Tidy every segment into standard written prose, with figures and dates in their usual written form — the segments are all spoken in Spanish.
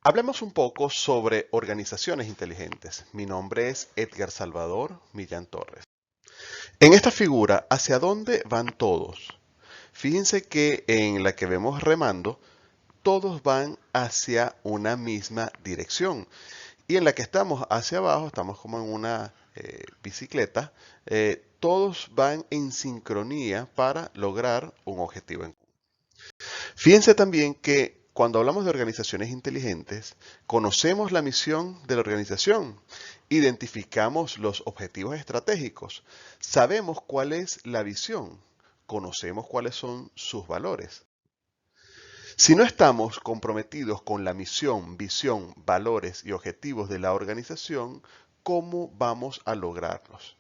Hablemos un poco sobre organizaciones inteligentes. Mi nombre es Edgar Salvador Millán Torres. En esta figura, ¿hacia dónde van todos? Fíjense que en la que vemos remando, todos van hacia una misma dirección. Y en la que estamos hacia abajo, estamos como en una bicicleta, todos van en sincronía para lograr un objetivo en común. Fíjense también que cuando hablamos de organizaciones inteligentes, conocemos la misión de la organización, identificamos los objetivos estratégicos, sabemos cuál es la visión, conocemos cuáles son sus valores. Si no estamos comprometidos con la misión, visión, valores y objetivos de la organización, ¿cómo vamos a lograrlos?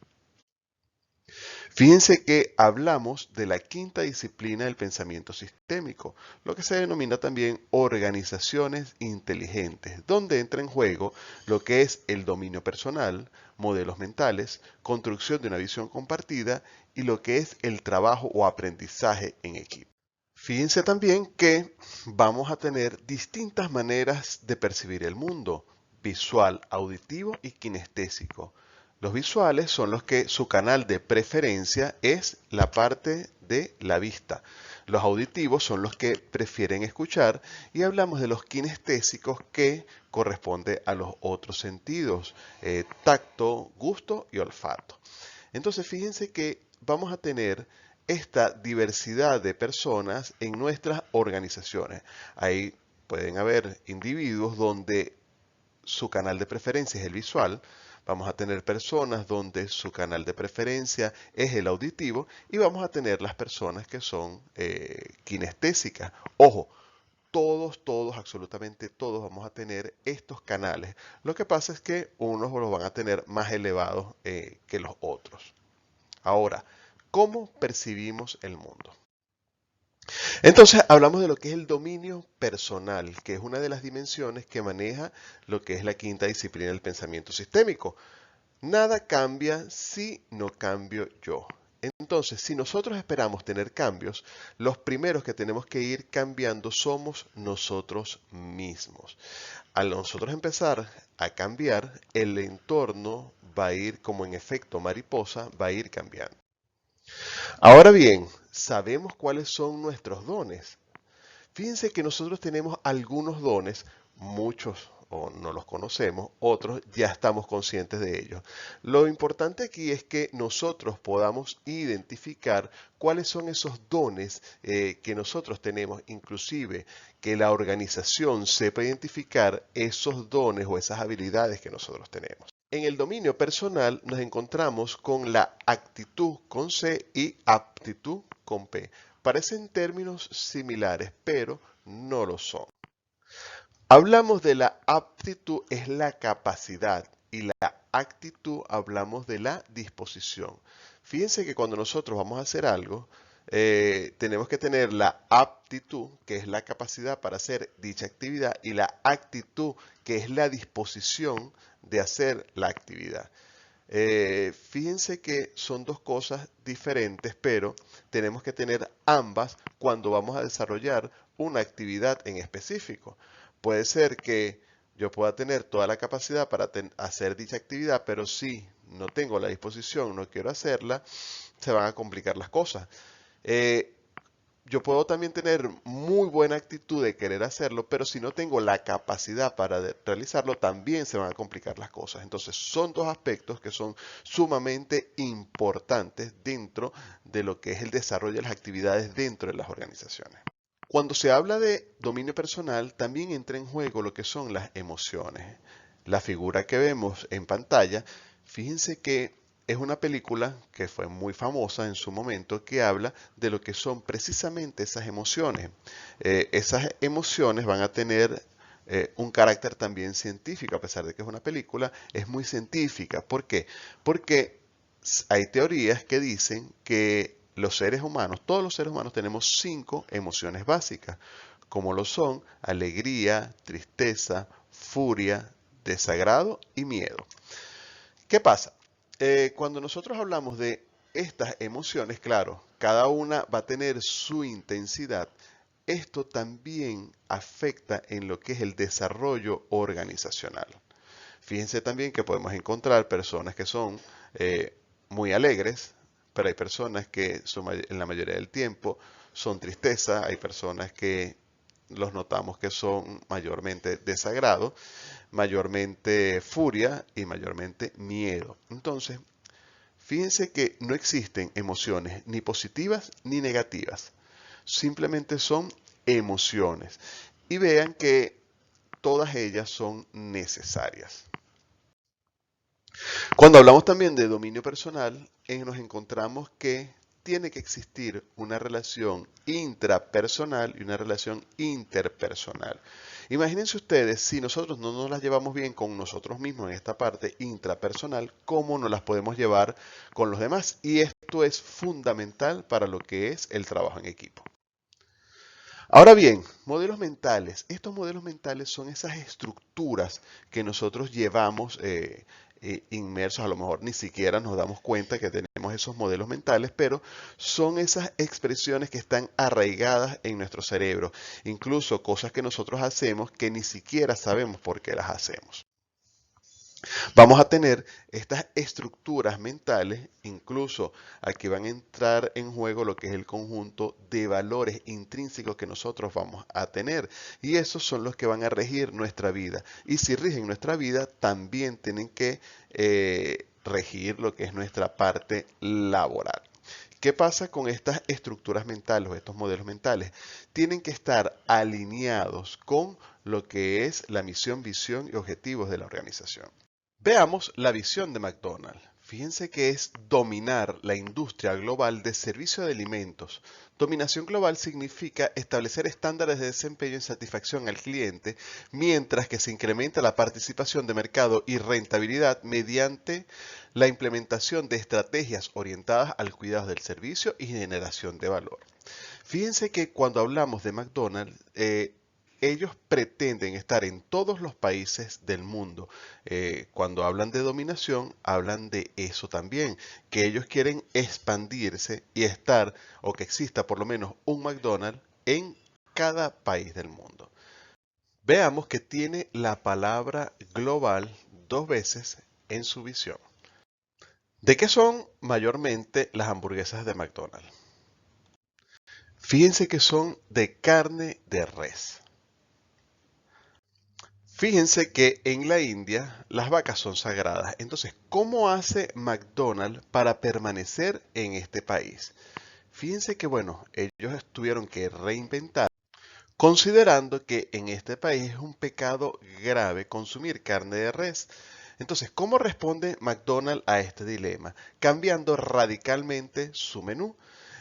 Fíjense que hablamos de la quinta disciplina del pensamiento sistémico, lo que se denomina también organizaciones inteligentes, donde entra en juego lo que es el dominio personal, modelos mentales, construcción de una visión compartida y lo que es el trabajo o aprendizaje en equipo. Fíjense también que vamos a tener distintas maneras de percibir el mundo: visual, auditivo y kinestésico. Los visuales son los que su canal de preferencia es la parte de la vista. Los auditivos son los que prefieren escuchar y hablamos de los kinestésicos, que corresponde a los otros sentidos: tacto, gusto y olfato. Entonces fíjense que vamos a tener esta diversidad de personas en nuestras organizaciones. Ahí pueden haber individuos donde su canal de preferencia es el visual, vamos a tener personas donde su canal de preferencia es el auditivo y vamos a tener las personas que son kinestésicas. Ojo, todos, absolutamente todos vamos a tener estos canales. Lo que pasa es que unos los van a tener más elevados que los otros. Ahora, ¿cómo percibimos el mundo? Entonces, hablamos de lo que es el dominio personal, que es una de las dimensiones que maneja lo que es la quinta disciplina del pensamiento sistémico. Nada cambia si no cambio yo. Entonces, si nosotros esperamos tener cambios, los primeros que tenemos que ir cambiando somos nosotros mismos. Al nosotros empezar a cambiar, el entorno va a ir como en efecto mariposa, va a ir cambiando. Ahora bien, ¿sabemos cuáles son nuestros dones? Fíjense que nosotros tenemos algunos dones, muchos o no los conocemos, otros ya estamos conscientes de ellos. Lo importante aquí es que nosotros podamos identificar cuáles son esos dones que nosotros tenemos, inclusive que la organización sepa identificar esos dones o esas habilidades que nosotros tenemos. En el dominio personal nos encontramos con la actitud con C y aptitud con P. Parecen términos similares, pero no lo son. Hablamos de la aptitud, es la capacidad, y la actitud hablamos de la disposición. Fíjense que cuando nosotros vamos a hacer algo, tenemos que tener la aptitud, que es la capacidad para hacer dicha actividad, y la actitud, que es la disposición de hacer la actividad. Fíjense que son dos cosas diferentes, pero tenemos que tener ambas cuando vamos a desarrollar una actividad en específico. Puede ser que yo pueda tener toda la capacidad para hacer dicha actividad, pero si no tengo la disposición, no quiero hacerla, se van a complicar las cosas. Eh, yo puedo también tener muy buena actitud de querer hacerlo, pero si no tengo la capacidad para realizarlo, también se van a complicar las cosas. Entonces, son dos aspectos que son sumamente importantes dentro de lo que es el desarrollo de las actividades dentro de las organizaciones. Cuando se habla de dominio personal, también entra en juego lo que son las emociones. La figura que vemos en pantalla, fíjense que es una película que fue muy famosa en su momento, que habla de lo que son precisamente esas emociones. Esas emociones van a tener un carácter también científico, a pesar de que es una película, es muy científica. ¿Por qué? Porque hay teorías que dicen que los seres humanos, todos los seres humanos tenemos 5 emociones básicas, como lo son alegría, tristeza, furia, desagrado y miedo. ¿Qué pasa? Cuando nosotros hablamos de estas emociones, claro, cada una va a tener su intensidad. esto también afecta en lo que es el desarrollo organizacional. Fíjense también que podemos encontrar personas que son muy alegres, pero hay personas que en la mayoría del tiempo son tristeza, hay personas que los notamos que son mayormente desagrado, mayormente furia y mayormente miedo. Entonces, fíjense que no existen emociones ni positivas ni negativas, simplemente son emociones. Y vean que todas ellas son necesarias. Cuando hablamos también de dominio personal, nos encontramos que tiene que existir una relación intrapersonal y una relación interpersonal. Imagínense ustedes, si nosotros no nos las llevamos bien con nosotros mismos en esta parte intrapersonal, ¿cómo nos las podemos llevar con los demás? Y esto es fundamental para lo que es el trabajo en equipo. Ahora bien, modelos mentales. Estos modelos mentales son esas estructuras que nosotros llevamos inmersos, a lo mejor ni siquiera nos damos cuenta que tenemos esos modelos mentales, pero son esas expresiones que están arraigadas en nuestro cerebro, incluso cosas que nosotros hacemos que ni siquiera sabemos por qué las hacemos. Vamos a tener estas estructuras mentales, incluso aquí van a entrar en juego lo que es el conjunto de valores intrínsecos que nosotros vamos a tener. Y esos son los que van a regir nuestra vida. Y si rigen nuestra vida, también tienen que regir lo que es nuestra parte laboral. ¿Qué pasa con estas estructuras mentales o estos modelos mentales? Tienen que estar alineados con lo que es la misión, visión y objetivos de la organización. Veamos la visión de McDonald's. Fíjense que es dominar la industria global de servicio de alimentos. Dominación global significa establecer estándares de desempeño y satisfacción al cliente, mientras que se incrementa la participación de mercado y rentabilidad mediante la implementación de estrategias orientadas al cuidado del servicio y generación de valor. Fíjense que cuando hablamos de McDonald's, ellos pretenden estar en todos los países del mundo. Cuando hablan de dominación, hablan de eso también, que ellos quieren expandirse y estar, o que exista por lo menos un McDonald's en cada país del mundo. Veamos que tiene la palabra global 2 veces en su visión. ¿De qué son mayormente las hamburguesas de McDonald's? Fíjense que son de carne de res. Fíjense que en la India las vacas son sagradas. Entonces, ¿cómo hace McDonald's para permanecer en este país? Fíjense que, bueno, ellos tuvieron que reinventar, considerando que en este país es un pecado grave consumir carne de res. Entonces, ¿cómo responde McDonald's a este dilema? Cambiando radicalmente su menú.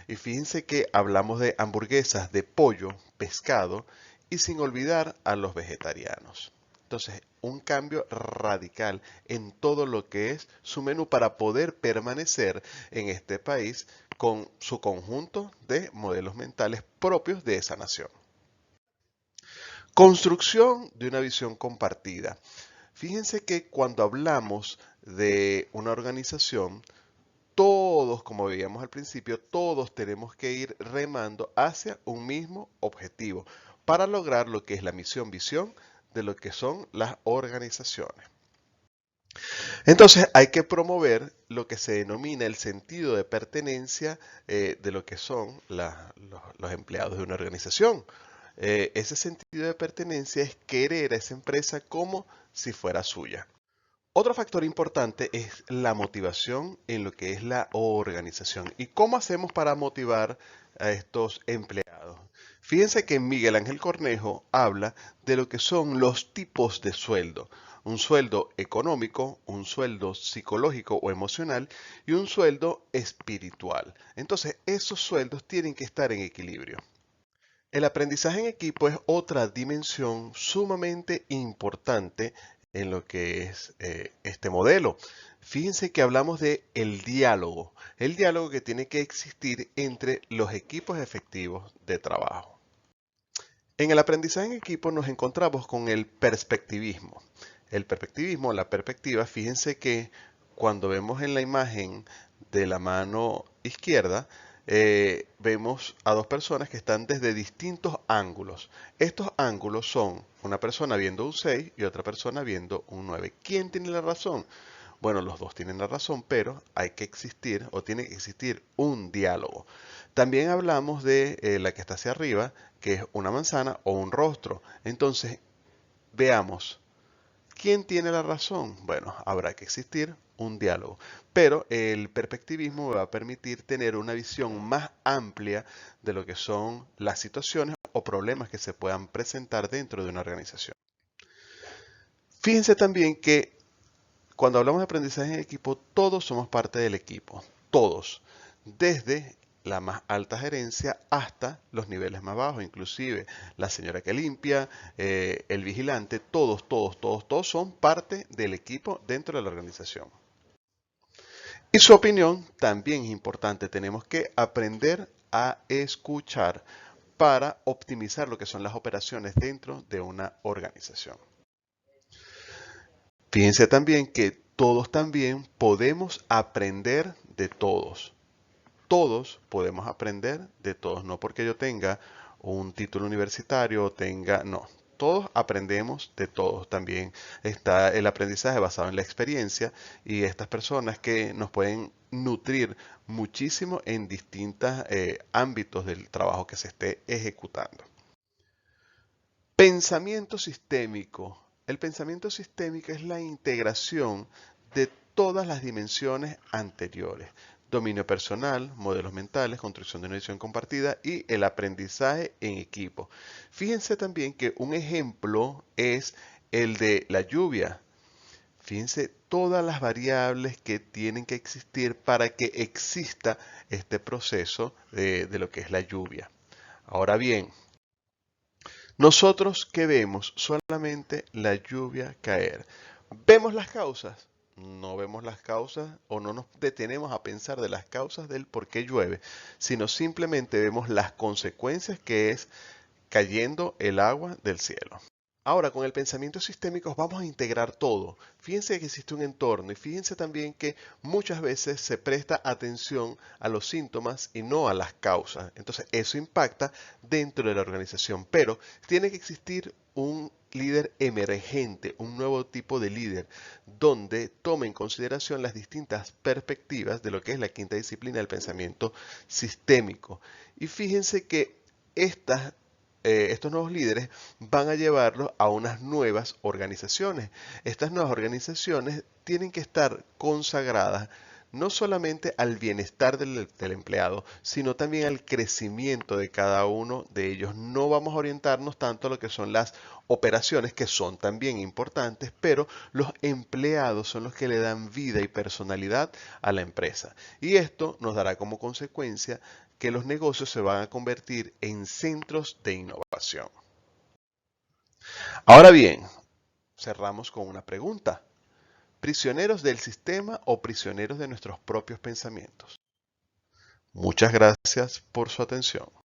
Y fíjense que hablamos de hamburguesas de pollo, pescado y sin olvidar a los vegetarianos. Entonces, un cambio radical en todo lo que es su menú para poder permanecer en este país con su conjunto de modelos mentales propios de esa nación. Construcción de una visión compartida. Fíjense que cuando hablamos de una organización, todos, como veíamos al principio, todos tenemos que ir remando hacia un mismo objetivo para lograr lo que es la misión, visión de lo que son las organizaciones. Entonces hay que promover lo que se denomina el sentido de pertenencia de lo que son los empleados de una organización. Ese sentido de pertenencia es querer a esa empresa como si fuera suya. Otro factor importante es la motivación en lo que es la organización. ¿Y cómo hacemos para motivar a estos empleados? Fíjense que Miguel Ángel Cornejo habla de lo que son los tipos de sueldo. Un sueldo económico, un sueldo psicológico o emocional y un sueldo espiritual. Entonces, esos sueldos tienen que estar en equilibrio. El aprendizaje en equipo es otra dimensión sumamente importante en lo que es este modelo. Fíjense que hablamos de el diálogo que tiene que existir entre los equipos efectivos de trabajo. En el aprendizaje en equipo nos encontramos con el perspectivismo. El perspectivismo, la perspectiva, fíjense que cuando vemos en la imagen de la mano izquierda, vemos a dos personas que están desde distintos ángulos. Estos ángulos son una persona viendo un 6 y otra persona viendo un 9. ¿Quién tiene la razón? Bueno, los dos tienen la razón, pero hay que existir o tiene que existir un diálogo. También hablamos de la que está hacia arriba, que es una manzana o un rostro. Entonces, veamos, ¿quién tiene la razón? Bueno, habrá que existir un diálogo, pero el perspectivismo me va a permitir tener una visión más amplia de lo que son las situaciones o problemas que se puedan presentar dentro de una organización. Fíjense también que cuando hablamos de aprendizaje en equipo, todos somos parte del equipo, todos, desde la más alta gerencia hasta los niveles más bajos, inclusive la señora que limpia, el vigilante, todos son parte del equipo dentro de la organización. Y su opinión también es importante, tenemos que aprender a escuchar para optimizar lo que son las operaciones dentro de una organización. Fíjense también que todos también podemos aprender de todos. Todos podemos aprender de todos, no porque yo tenga un título universitario o tenga, no, todos aprendemos de todos. También está el aprendizaje basado en la experiencia y estas personas que nos pueden nutrir muchísimo en distintos ámbitos del trabajo que se esté ejecutando. Pensamiento sistémico. El pensamiento sistémico es la integración de todas las dimensiones anteriores. Dominio personal, modelos mentales, construcción de una visión compartida y el aprendizaje en equipo. Fíjense también que un ejemplo es el de la lluvia. Fíjense todas las variables que tienen que existir para que exista este proceso de lo que es la lluvia. Ahora bien, nosotros que vemos solamente la lluvia caer. ¿Vemos las causas? No vemos las causas o no nos detenemos a pensar de las causas del por qué llueve, sino simplemente vemos las consecuencias que es cayendo el agua del cielo. Ahora, con el pensamiento sistémico vamos a integrar todo. Fíjense que existe un entorno y fíjense también que muchas veces se presta atención a los síntomas y no a las causas. Entonces, eso impacta dentro de la organización, pero tiene que existir un líder emergente, un nuevo tipo de líder, donde tome en consideración las distintas perspectivas de lo que es la quinta disciplina del pensamiento sistémico. Y fíjense que estos nuevos líderes van a llevarlos a unas nuevas organizaciones. Estas nuevas organizaciones tienen que estar consagradas no solamente al bienestar del empleado, sino también al crecimiento de cada uno de ellos. No vamos a orientarnos tanto a lo que son las operaciones, que son también importantes, pero los empleados son los que le dan vida y personalidad a la empresa. Y esto nos dará como consecuencia que los negocios se van a convertir en centros de innovación. Ahora bien, cerramos con una pregunta. ¿Prisioneros del sistema o prisioneros de nuestros propios pensamientos? Muchas gracias por su atención.